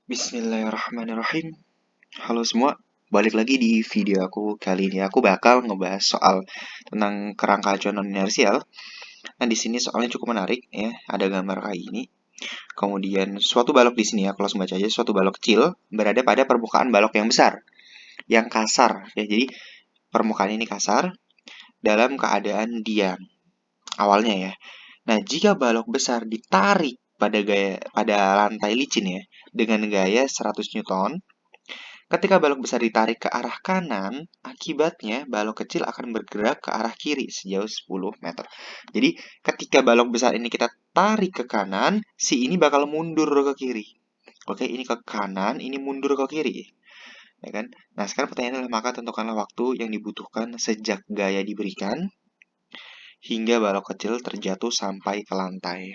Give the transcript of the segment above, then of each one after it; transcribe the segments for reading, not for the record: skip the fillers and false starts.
Bismillahirrahmanirrahim. Halo semua, balik lagi di video aku kali ini. Aku bakal ngebahas soal tentang kerangka acuan non inersial. Nah, di sini soalnya cukup menarik ya. Ada gambar kayak ini. Kemudian suatu balok di sini ya, aku langsung baca aja. Suatu balok kecil berada pada permukaan balok yang besar, yang kasar ya. Jadi permukaan ini kasar dalam keadaan diam awalnya ya. Nah, jika balok besar ditarik pada lantai licin ya dengan gaya 100 Newton. Ketika balok besar ditarik ke arah kanan, akibatnya balok kecil akan bergerak ke arah kiri sejauh 10 meter. Jadi, ketika balok besar ini kita tarik ke kanan, si ini bakal mundur ke kiri. Oke, ini ke kanan, ini mundur ke kiri. Ya kan? Nah, sekarang pertanyaannya adalah maka tentukanlah waktu yang dibutuhkan sejak gaya diberikan hingga balok kecil terjatuh sampai ke lantai.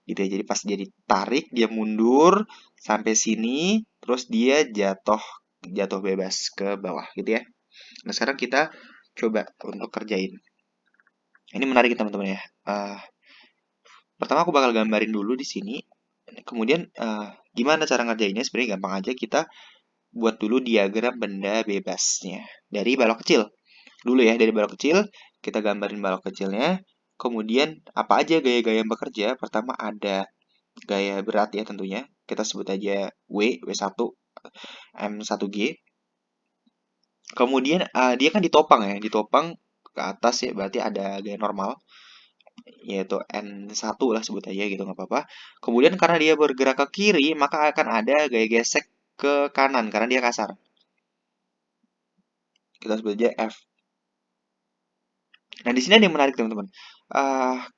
Gitu ya. Jadi pas dia ditarik, dia mundur sampai sini, terus dia jatuh jatuh bebas ke bawah gitu ya. Nah, sekarang kita coba untuk kerjain. Ini menarik teman-teman ya. Pertama aku bakal gambarin dulu di sini. Kemudian gimana cara ngerjainnya? Sebenarnya gampang aja. Kita buat dulu diagram benda bebasnya dari balok kecil. Dulu ya, dari balok kecil kita gambarin balok kecilnya. Kemudian apa aja gaya-gaya yang bekerja? Pertama ada gaya berat ya tentunya. Kita sebut aja W1, M1G. Kemudian dia kan ditopang ya, ditopang ke atas ya, berarti ada gaya normal, yaitu N1 lah sebut aja gitu, nggak apa-apa. Kemudian karena dia bergerak ke kiri, maka akan ada gaya gesek ke kanan, karena dia kasar. Kita sebut aja F. Nah, di sini ada yang menarik teman-teman. Ah,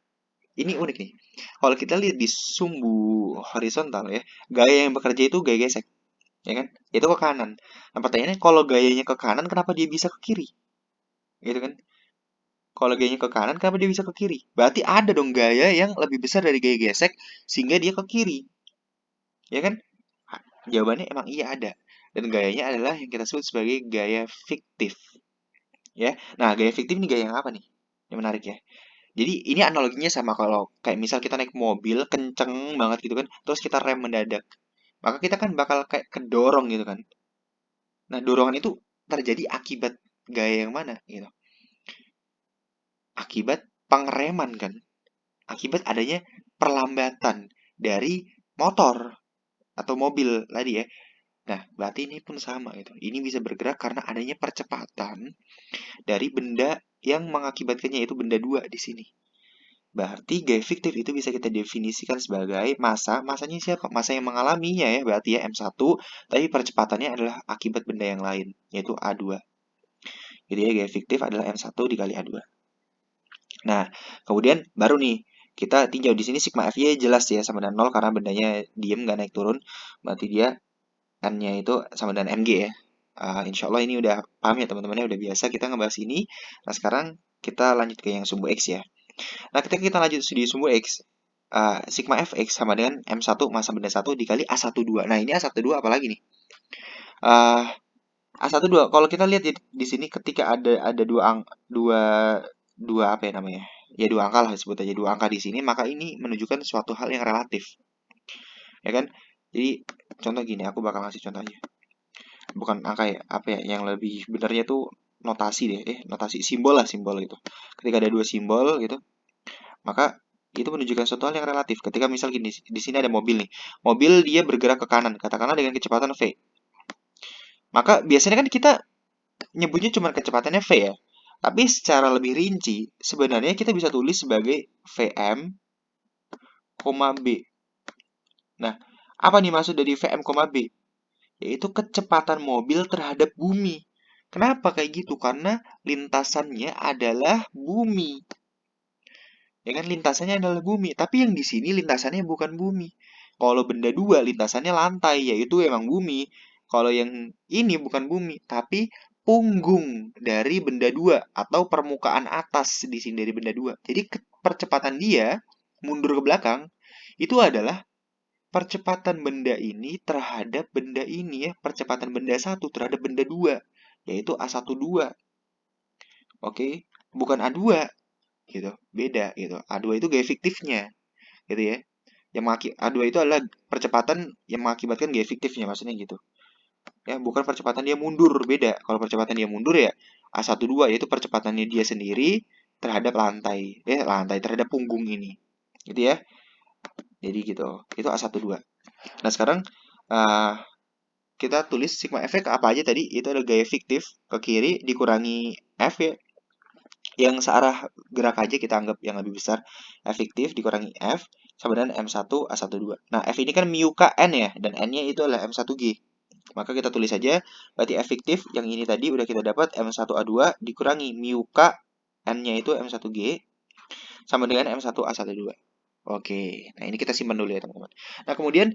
ini unik nih. Kalau kita lihat di sumbu horizontal ya, gaya yang bekerja itu gaya gesek, ya kan? Itu ke kanan. Nah, pertanyaannya kalau gayanya ke kanan, kenapa dia bisa ke kiri? Gitu kan? Kalau gayanya ke kanan, kenapa dia bisa ke kiri? Berarti ada dong gaya yang lebih besar dari gaya gesek, sehingga dia ke kiri. Ya kan? Jawabannya emang iya ada. Dan gayanya adalah yang kita sebut sebagai gaya fiktif. Ya, nah gaya fiktif ini gaya yang apa nih? Yang menarik ya. Jadi ini analoginya sama kalau kayak misal kita naik mobil kenceng banget gitu kan, terus kita rem mendadak. Maka kita kan bakal kayak kedorong gitu kan. Nah, dorongan itu terjadi akibat gaya yang mana gitu? Akibat pengereman kan? Akibat adanya perlambatan dari motor atau mobil tadi ya. Nah, berarti ini pun sama gitu. Ini bisa bergerak karena adanya percepatan dari benda yang mengakibatkannya, yaitu benda dua di sini. Berarti gaya fiktif itu bisa kita definisikan sebagai massa. Massanya siapa? Massa yang mengalaminya ya, berarti ya M1, tapi percepatannya adalah akibat benda yang lain, yaitu A2. Jadi ya gaya fiktif adalah M1 dikali A2. Nah, kemudian baru nih kita tinjau di sini sigma F-nya jelas ya sama dengan 0 karena bendanya diem nggak naik turun. Berarti dia N-nya itu sama dengan mg ya. Insya Allah ini udah paham ya teman-temannya, udah biasa kita ngebahas ini. Nah, sekarang kita lanjut ke yang sumbu X ya. Nah, ketika kita lanjut di sumbu X, sigma Fx sama dengan M1 massa benda 1 dikali A12. Nah, ini A12 apalagi nih? Uh, A12 kalau kita lihat di sini ketika ada dua dua apa ya namanya? Ya dua angka lah, sebut aja dua angka di sini, maka ini menunjukkan suatu hal yang relatif. Ya kan? Jadi contoh gini, aku bakal ngasih contoh aja. Bukan angka ya, apa ya, yang lebih benarnya tuh notasi deh, notasi simbol lah, simbol gitu. Ketika ada dua simbol gitu, maka itu menunjukkan suatu hal yang relatif. Ketika misal gini, di sini ada mobil nih. Mobil dia bergerak ke kanan, katakanlah dengan kecepatan V. Maka biasanya kan kita nyebutnya cuma kecepatannya V ya. Tapi secara lebih rinci, sebenarnya kita bisa tulis sebagai Vm, B. Nah, apa nih maksud dari Vm, B? Yaitu kecepatan mobil terhadap bumi. Kenapa kayak gitu? Karena lintasannya adalah bumi. Ya kan, lintasannya adalah bumi. Tapi yang di sini lintasannya bukan bumi. Kalau benda dua lintasannya lantai, yaitu emang bumi. Kalau yang ini bukan bumi, tapi punggung dari benda dua atau permukaan atas di sini dari benda dua. Jadi percepatan dia mundur ke belakang itu adalah percepatan benda ini terhadap benda ini ya, percepatan benda satu terhadap benda dua, yaitu A12. Oke, bukan A2 gitu. Beda gitu. A2 itu gaya fiktifnya gitu ya. A2 itu adalah percepatan yang mengakibatkan gaya fiktifnya, maksudnya gitu. Ya, bukan percepatan dia mundur, beda. Kalau percepatan dia mundur ya A12 yaitu percepatannya dia sendiri terhadap lantai, terhadap punggung ini. Gitu ya. Jadi gitu. Itu A12. Nah, sekarang uh, kita tulis sigma F apa aja tadi? Itu adalah gaya fiktif ke kiri dikurangi F ya. Yang searah gerak aja kita anggap yang lebih besar. Efektif dikurangi F sama dengan M1 A12. Nah, F ini kan mu K N ya, dan N-nya itu adalah M1G. Maka kita tulis saja, berarti efektif yang ini tadi udah kita dapat M1A2 dikurangi mu K N-nya itu M1G sama dengan M1A12. Oke, nah ini kita simpan dulu ya teman-teman. Nah kemudian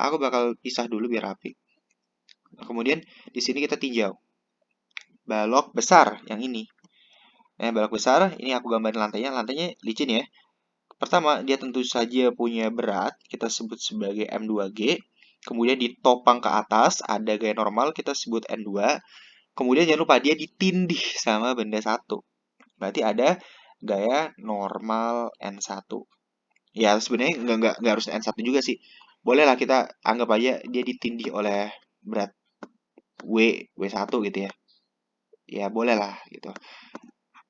aku bakal pisah dulu biar rapi. Nah, kemudian di sini kita tinjau balok besar yang ini. Balok besar, ini aku gambarin lantainya. Lantainya licin ya. Pertama, dia tentu saja punya berat, kita sebut sebagai M2G. Kemudian ditopang ke atas, ada gaya normal, kita sebut N2. Kemudian jangan lupa dia ditindih sama benda satu. Berarti ada gaya normal N1. Ya sebenarnya nggak harus N1 juga sih. Boleh lah kita anggap aja dia ditindih oleh berat W1 gitu ya. Ya boleh lah gitu.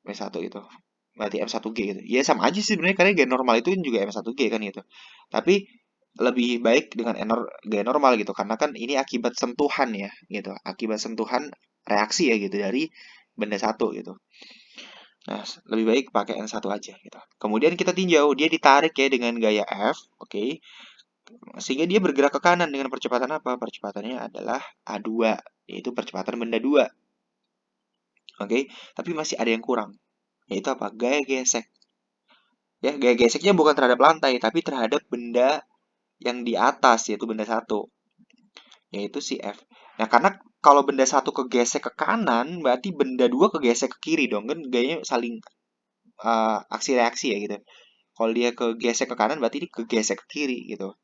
W1 gitu. Berarti M1G gitu. Ya sama aja sih sebenarnya karena gaya normal itu juga M1G kan gitu. Tapi lebih baik dengan gaya normal gitu karena kan ini akibat sentuhan ya gitu. Akibat sentuhan reaksi ya gitu dari benda satu gitu. Nah, lebih baik pakai N1 aja gitu. Kemudian kita tinjau, dia ditarik ya dengan gaya F, oke. Sehingga dia bergerak ke kanan dengan percepatan apa? Percepatannya adalah A2, yaitu percepatan benda 2. Oke, tapi masih ada yang kurang, yaitu apa? Gaya gesek. Ya, gaya geseknya bukan terhadap lantai, tapi terhadap benda yang di atas, yaitu benda satu, yaitu si F. Nah, karena kalau benda satu kegesek ke kanan, berarti benda 2 kegesek ke kiri dong, kan gayanya saling aksi reaksi ya gitu. Kalau dia kegesek ke kanan berarti ini kegesek ke kiri gitu.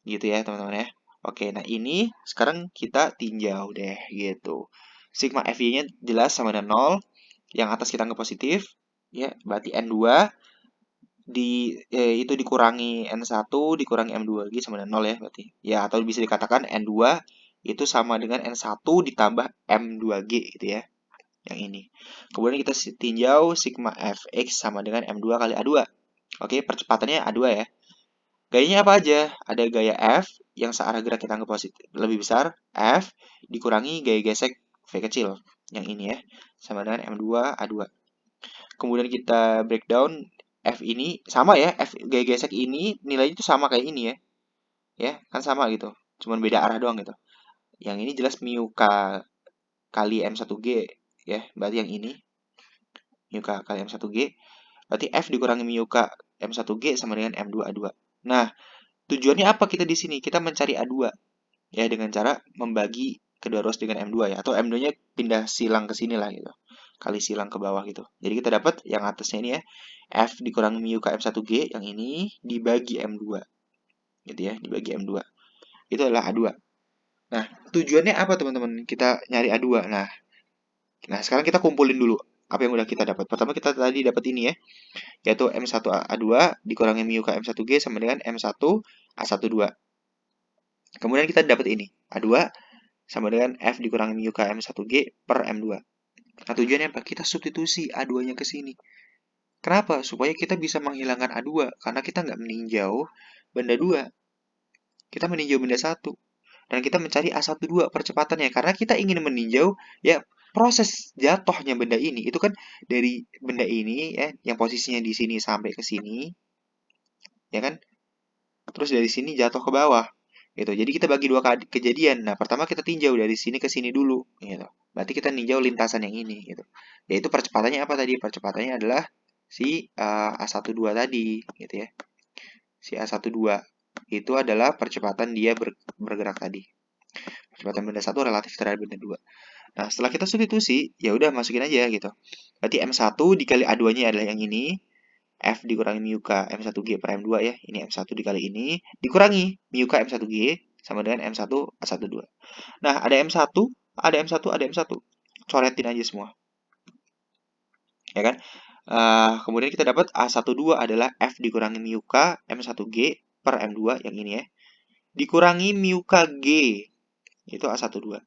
Gitu ya teman-teman ya. Oke, nah ini sekarang kita tinjau deh gitu. Sigma FY-nya jelas sama dengan 0. Yang atas kita anggap positif. Ya, berarti N2 itu dikurangi N1 dikurangi M2 lagi sama dengan 0 ya berarti. Ya, atau bisa dikatakan N2 itu sama dengan N1 ditambah M2G gitu ya. Yang ini. Kemudian kita tinjau sigma Fx sama dengan M2 kali A2. Oke, percepatannya A2 ya. Gayanya apa aja? Ada gaya F yang searah gerak kita anggap positif lebih besar, F dikurangi gaya gesek V kecil. Yang ini ya, sama dengan M2 A2. Kemudian kita breakdown F ini sama ya, F gaya gesek ini nilainya itu sama kayak ini ya. Ya, kan sama gitu. Cuman beda arah doang gitu. Yang ini jelas mu K kali M1G ya, berarti yang ini mu K kali M1G. Berarti F dikurangi mu K M1G sama dengan M2 A2. Nah, tujuannya apa kita di sini? Kita mencari A2 ya dengan cara membagi kedua ruas dengan M2 ya, atau M2-nya pindah silang ke sini lah gitu. Kali silang ke bawah gitu. Jadi kita dapat yang atasnya ini ya, F dikurangi mu K M1G yang ini dibagi M2. Gitu ya, dibagi M2. Itu adalah A2. Nah, tujuannya apa teman-teman? Kita nyari A2. Nah, sekarang kita kumpulin dulu apa yang udah kita dapat. Pertama kita tadi dapat ini ya, yaitu M1 A2 dikurangi mu K M1G sama dengan M1 A12. Kemudian kita dapat ini, A2 sama dengan F dikurangi mu K M1G per M2. Nah, tujuannya apa? Kita substitusi A2-nya ke sini. Kenapa? Supaya kita bisa menghilangkan A2. Karena kita nggak meninjau benda 2. Kita meninjau benda 1. Dan kita mencari A12 percepatannya. Karena kita ingin meninjau ya proses jatuhnya benda ini. Itu kan dari benda ini ya, yang posisinya di sini sampai ke sini. Ya kan? Terus dari sini jatuh ke bawah. Gitu. Jadi kita bagi dua kejadian. Nah, pertama kita tinjau dari sini ke sini dulu, gitu. Berarti kita tinjau lintasan yang ini, gitu. Yaitu percepatannya apa tadi? Percepatannya adalah si A12 tadi, gitu ya. Si A12 itu adalah percepatan dia bergerak tadi. Percepatan benda satu relatif terhadap benda 2. Nah, setelah kita substitusi, ya udah masukin aja gitu. Berarti M1 dikali A2-nya adalah yang ini. F dikurangi mu K M1G per M2 ya. Ini M1 dikali ini. Dikurangi mu K M1G sama dengan M1 A12. Nah, ada M1, ada M1, ada M1. Coretin aja semua. Ya kan? Kemudian kita dapat A12 adalah F dikurangi mu K M1G per M2 yang ini ya. Dikurangi mu K G. Itu A12.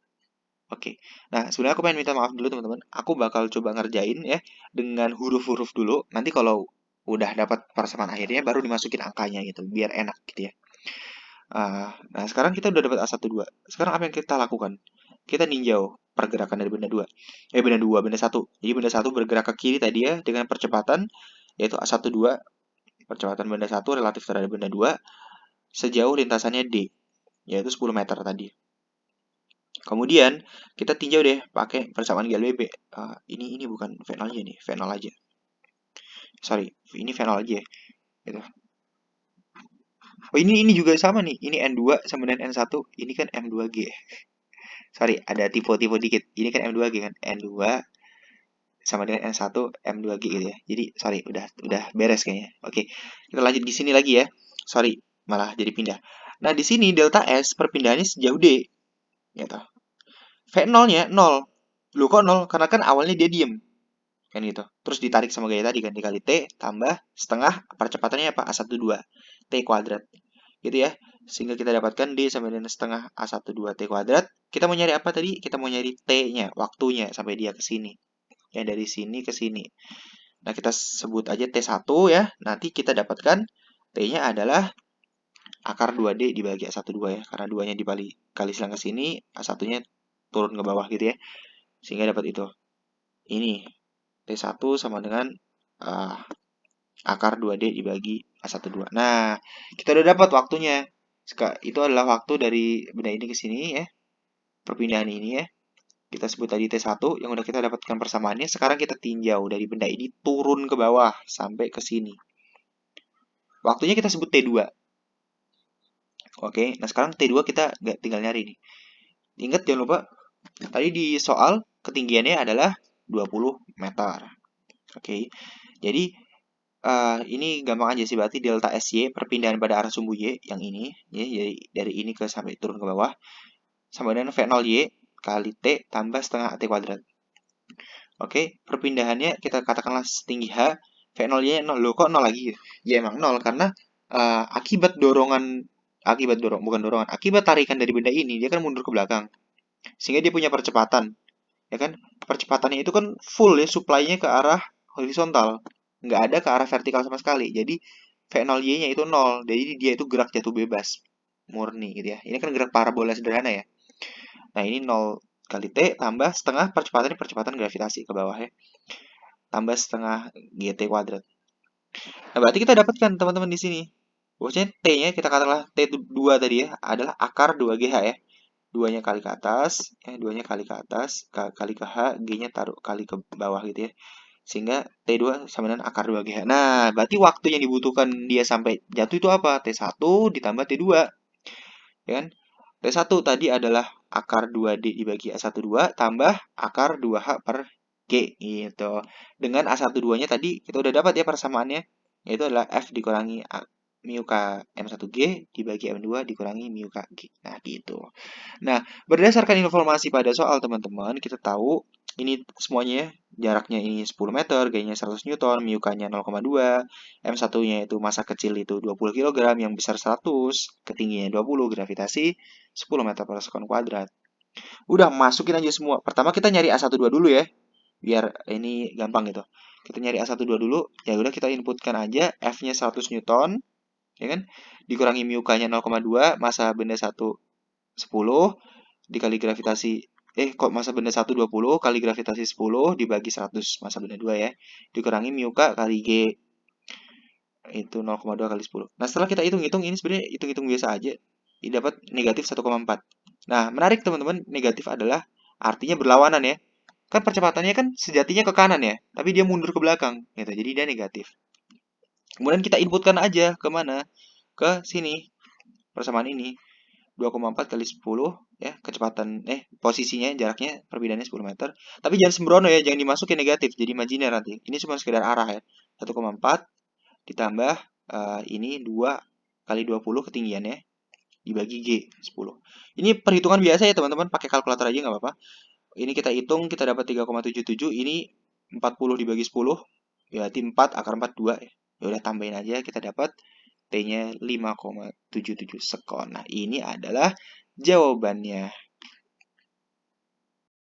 Oke. Nah, sebenarnya aku pengen minta maaf dulu teman-teman. Aku bakal coba ngerjain ya dengan huruf-huruf dulu. Nanti kalau udah dapat persamaan akhirnya baru dimasukin angkanya gitu, biar enak gitu ya. Nah, sekarang kita udah dapat A12. Sekarang apa yang kita lakukan? Kita ninjau pergerakan dari benda 2. Benda 1. Jadi benda 1 bergerak ke kiri tadi ya dengan percepatan yaitu A12. Percepatan benda 1 relatif terhadap benda 2 sejauh lintasannya D, yaitu 10 meter tadi. Kemudian kita tinjau deh pakai persamaan GLBB. Ini bukan V0 aja nih, V0 aja. Sorry, ini V0 aja ya. Gitu. Oh, ini juga sama nih. Ini N2 sama dengan N1. Ini kan M2G. Sorry, ada tipe-tipe dikit. Ini kan M2G kan. N2 sama dengan N1 M2G gitu ya. Jadi, sorry, udah beres kayaknya. Oke, kita lanjut di sini lagi ya. Sorry, malah jadi pindah. Nah, di sini delta S perpindahannya sejauh D. Gitu. V0-nya 0. Loh kok 0? Karena kan awalnya dia diem. Kan gitu. Terus ditarik sama gaya tadi kan dikali T tambah setengah percepatannya apa? A12 T kuadrat. Gitu ya. Sehingga kita dapatkan D sama dengan setengah A12 T kuadrat. Kita mau nyari apa tadi? Kita mau nyari T-nya, waktunya sampai dia ke sini. Ya dari sini ke sini. Nah, kita sebut aja T1 ya. Nanti kita dapatkan T-nya adalah akar 2D dibagi A12 ya. Karena 2-nya kali silang ke sini, A1-nya turun ke bawah gitu ya. Sehingga dapat itu. Ini T1 sama dengan akar 2D dibagi A12. Nah, kita udah dapat waktunya. Itu adalah waktu dari benda ini ke sini ya. Perpindahan ini ya. Kita sebut tadi T1 yang udah kita dapatkan persamaannya. Sekarang kita tinjau dari benda ini turun ke bawah sampai ke sini. Waktunya kita sebut T2. Oke, nah sekarang T2 kita tinggal nyari nih. Ingat jangan lupa, tadi di soal ketinggiannya adalah 20 meter. Oke, jadi ini gampang aja sih, berarti delta SY perpindahan pada arah sumbu Y yang ini ya, jadi dari ini ke sampai turun ke bawah sama dengan V0Y kali T tambah setengah T kuadrat. Oke, perpindahannya kita katakanlah setinggi H, V0Y 0. Loh kok 0 lagi? Ya emang 0 karena akibat tarikan dari benda ini dia kan mundur ke belakang. Sehingga dia punya percepatan. Ya kan? Percepatannya itu kan full ya, supply-nya ke arah horizontal. Nggak ada ke arah vertikal sama sekali. Jadi V0Y-nya itu 0. Jadi dia itu gerak jatuh bebas. Murni gitu ya. Ini kan gerak parabola sederhana ya. Nah, ini 0 kali T tambah setengah percepatan gravitasi ke bawah ya. Tambah setengah GT kuadrat. Nah, berarti kita dapatkan teman-teman di sini. Bahwasanya T-nya kita katakanlah T2 tadi ya adalah akar 2GH ya. 2-nya kali ke atas, 2-nya kali ke atas, kali ke H, G-nya taruh kali ke bawah gitu ya. Sehingga T2 sama dengan akar 2GH. Nah, berarti waktu yang dibutuhkan dia sampai jatuh itu apa? T1 ditambah T2. Ya kan? T1 tadi adalah akar 2D dibagi A12 tambah akar 2H per G gitu. Dengan A12-nya tadi kita udah dapat ya persamaannya. Yaitu adalah F dikurangi mu K M1G dibagi M2 dikurangi mu K G. Nah, gitu. Nah, berdasarkan informasi pada soal teman-teman, kita tahu ini semuanya jaraknya ini 10 meter, gayanya 100 Newton, mu K-nya 0,2, M1-nya itu massa kecil itu 20 kg, yang besar 100, ketinggiannya 20, gravitasi 10 meter per sekon kuadrat. Udah, masukin aja semua. Pertama kita nyari A12 dulu ya, biar ini gampang gitu. Kita nyari A12 dulu, ya udah kita inputkan aja F-nya 100 Newton, ya kan? Dikurangi mu K-nya 0,2, massa benda 1 10 dikali gravitasi kok massa benda 1 20 kali gravitasi 10 dibagi 100 massa benda 2 ya. Dikurangi mu K kali G itu 0,2 kali 10. Nah, setelah kita hitung-hitung ini sebenarnya hitung-hitung biasa aja. Ini dapat negatif 1,4. Nah, menarik teman-teman, negatif adalah artinya berlawanan ya. Kan percepatannya kan sejatinya ke kanan ya, tapi dia mundur ke belakang gitu. Jadi dia negatif. Kemudian kita inputkan aja ke mana? Ke sini. Persamaan ini. 2,4 kali 10 ya, kecepatan posisinya jaraknya perbedaannya 10 meter. Tapi jangan sembrono ya, jangan dimasukin negatif jadi imajiner nanti. Ini cuma sekedar arah ya. 1,4 ditambah ini 2 kali 20 ketinggiannya dibagi G 10. Ini perhitungan biasa ya teman-teman, pakai kalkulator aja nggak apa-apa. Ini kita hitung, kita dapat 3,77, ini 40 dibagi 10 ya, 4 akar 42 ya. Ya udah tambahin aja, kita dapat T-nya 5,77 sekon. Nah, ini adalah jawabannya.